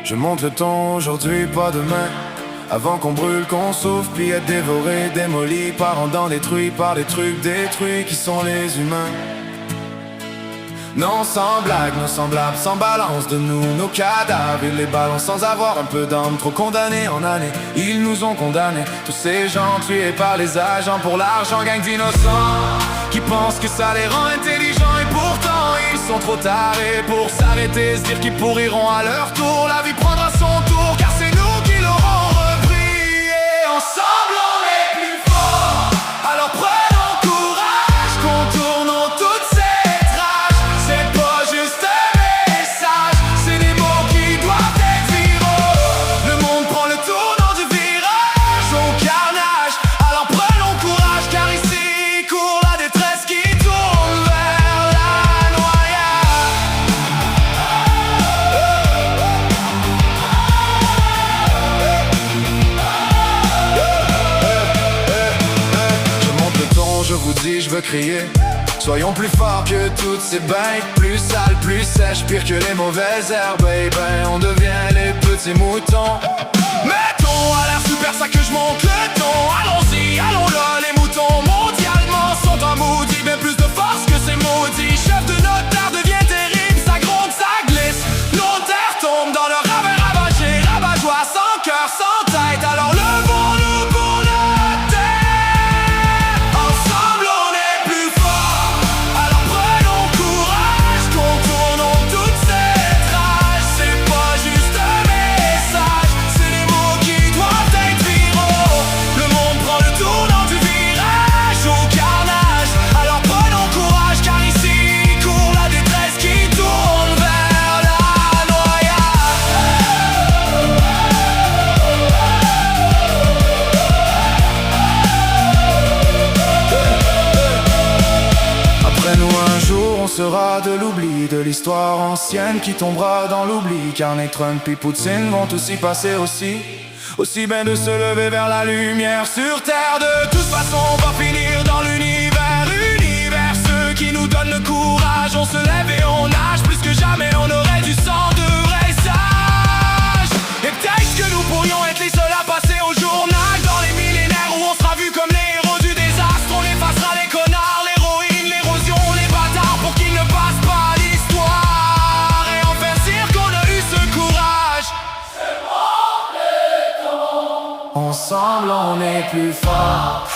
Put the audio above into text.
Je monte le ton aujourd'hui, pas demain. Avant qu'on brûle, qu'on souffre, puis être dévoré, démoli, par rendant détruit par des trucs détruits qui sont les humains. Non, sans blague, nos semblables sans balance de nous, nos cadavres, ils les balancent sans avoir un peu d'âme. Trop condamnés en années, ils nous ont condamnés. Tous ces gens tués par les agents pour l'argent, gang d'innocents qui pensent que ça les rend intelligents. Et pourtant ils sont trop tarés pour s'arrêter, se dire qu'ils pourriront à leur tour. La vie prendra son tour, car c'est nous qui l'aurons repris. Et ensemble on est plus forts. Alors prenons courage, contournons toutes ces traces. C'est pas juste un message, c'est des mots qui doivent être viraux. Le monde prend le tournant du virage au carnage. Alors prenons courage, car ici court la détresse qui tourne vers la noyade. Je monte le ton, je vous dis, je veux crier. Soyons plus forts que toutes ces bêtes, plus sales, plus sèches, pire que les mauvaises herbes. Et ben on devient les petits moutons. Mettons à l'air super ça que je monte le ton. Allons-y, allons là, les moutons mondialement sont en maudit. Bien plus de force que ces maudits. Chef de notre terre devient terrible, ça gronde, ça glisse. Nos terres tombent dans le ravin ravagé, rabat-joie sans cœur, sans tête. Alors levons-nous pour notre terre. Ensemble on est plus fort. Alors prenons courage, contournons toutes ces traces. C'est pas juste un message, c'est des mots qui doivent être viraux. Le monde prend le tournant du virage au carnage. Alors prenons courage, car ici court la détresse qui tourne vers la Après nous un jour on sera de l'oubli, de l'histoire ancienne qui tombera dans l'oubli. Car les Trump et Poutine vont tous y passer aussi. Aussi bien de se lever vers la lumière sur terre. De toute façon on va finir dans l'univers. Univers, ceux qui nous donnent le courage. On se lève et on nage, plus que jamais on aurait du sang de vrais sages. Et peut-être que nous pourrions être les seuls à passer au journal dans les millénaires où on sera vu comme les héros du désastre. On effacera les connards, l'héroïne, l'érosion, les bâtards, pour qu'ils ne passent pas à l'histoire. Et en faire dire qu'on a eu ce courage. Ensemble on est plus fort.